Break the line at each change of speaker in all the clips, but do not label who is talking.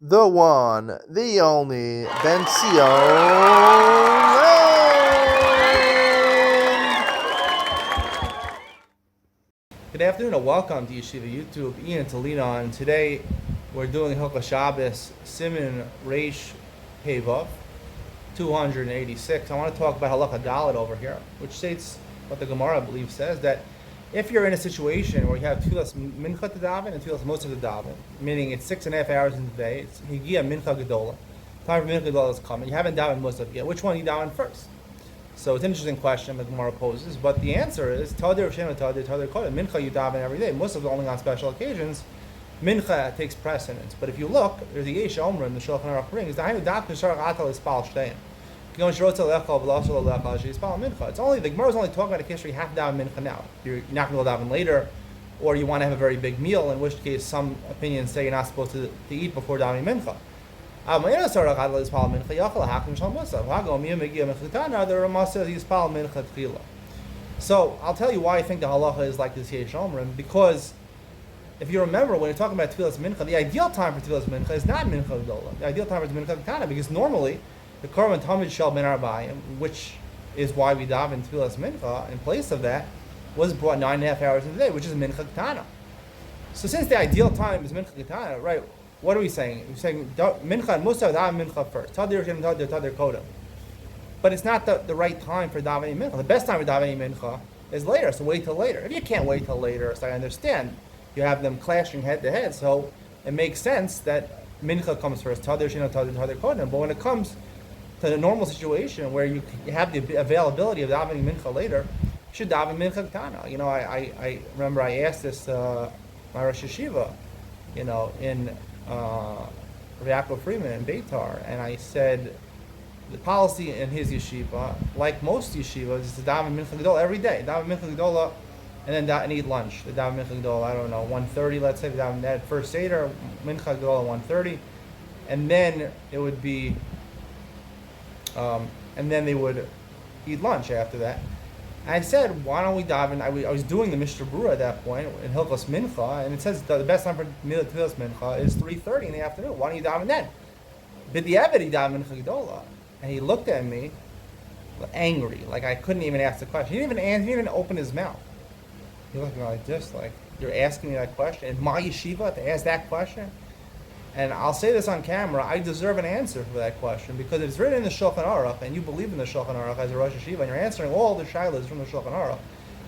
the one, the only, Ben Good afternoon and welcome to Yeshiva YouTube. Iyun to Lean On. Today we're doing Hilchos Shabbos Siman Reish Pevav 286. I want to talk about Halacha Dalet over here, which states what the Gemara, I believe, says that if you're in a situation where you have Tfilas Mincha to daven and Tfilas Musaf to daven, meaning it's 6.5 hours in the day, it's Higia Mincha Gedola, time for Mincha Gedola is coming, you haven't davened Musaf yet, which one you daven first? So it's an interesting question that the Gemara poses, but the answer is Tadir Shem Tadir Kodim. Mincha you daven every day. Musaf is only on special occasions. Mincha takes precedence. But if you look, there's the Yesh Omer in the Shulchan Aruch brings. It's only the Gemara is only talking about a case where you have to daven mincha now. You're not going to daven later, or you want to have a very big meal, in which case some opinions say you're not supposed to eat before davening mincha. So I'll tell you why I think the halacha is like this Yesh Omrim, because if you remember, when you're talking about Tfilas Mincha, the ideal time for Tfilas Mincha is not Mincha Gedola. The ideal time is Mincha Ketana, because normally the Korban Tamid Shel Ben Arbayim, which is why we daven Tfilas Mincha, in place of that, was brought 9.5 hours in the day, which is Mincha Ketana. So since the ideal time is Mincha Ketana, right, what are we saying? We're saying Mincha and Musaf, daven Mincha first. Tadir Shem Tadir Kodem. But it's not the right time for davening Mincha. The best time for davening Mincha is later, so wait till later. If you can't wait till later, so I understand, you have them clashing head to head, so it makes sense that Mincha comes first. Tadir Shem Tadir Kodem. But when it comes to the normal situation where you have the availability of davening Mincha later, you should daven Mincha Ketana. You know, I remember I asked this my Rosh Yeshiva, you know, in Rav Yaakov Freeman in Beitar, and I said the policy in his yeshiva, like most yeshivas, is to daven Mincha Gedola every day. Daven Mincha Gedola and then eat lunch. The daven Mincha Gedola, I don't know, 1:30, let's say, daven that first Seder, Mincha Gedola 1:30, and then it would be and then they would eat lunch after that. I said, why don't we daven? I was doing the Mishnah Berurah at that point in Hilchos Mincha, and it says the best time for Tfilas Mincha is 3:30 in the afternoon. Why don't you daven then? B'diavad he daven Mincha Gedola, and he looked at me angry, like I couldn't even ask the question. He didn't even open his mouth. He looked at me like this, like, you're asking me that question in my yeshiva to ask that question? And I'll say this on camera, I deserve an answer for that question, because it's written in the Shulchan Aruch, and you believe in the Shulchan Aruch as a Rosh Yeshiva, and you're answering all the shilas from the Shulchan Aruch.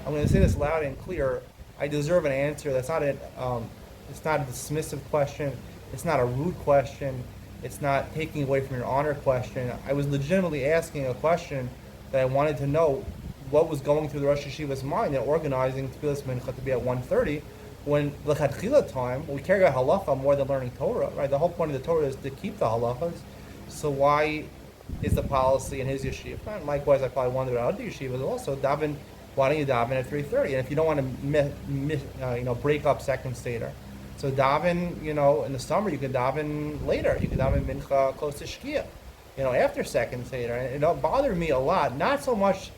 I'm going to say this loud and clear. I deserve an answer. That's not it's not a dismissive question. It's not a rude question. It's not taking away from your honor question. I was legitimately asking a question that I wanted to know what was going through the Rosh Yeshiva's mind in organizing Tfilas Mincha to be at 1:30. When l'chadchila time, we care about halacha more than learning Torah, right? The whole point of the Torah is to keep the halachas. So why is the policy in his yeshiva? And likewise, I probably wonder about other yeshivas also. Daven, why don't you daven at 3:30? And if you don't want to, break up second seder, so daven, in the summer you can daven later. You can daven mincha close to shkia, after second seder. And it bothered me a lot. Not so much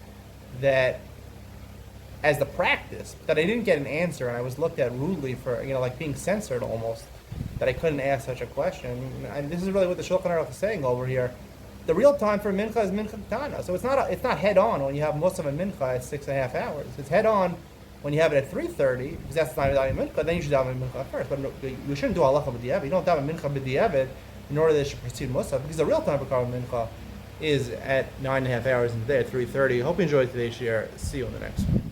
that as the practice, that I didn't get an answer, and I was looked at rudely for, like being censored almost, that I couldn't ask such a question. And this is really what the Shulchan Aruch is saying over here. The real time for mincha is mincha ketana. So it's not head on when you have Musaf and mincha at 6.5 hours. It's head on when you have it at 3:30, because that's the time of davening mincha. Then you should daven mincha first. But you shouldn't do halacha b'diavad. You don't daven mincha b'diavad in order that it should precede Musaf, because the real time for korban mincha is at 9.5 hours in the day at 3:30. Hope you enjoyed today's share. See you on the next one.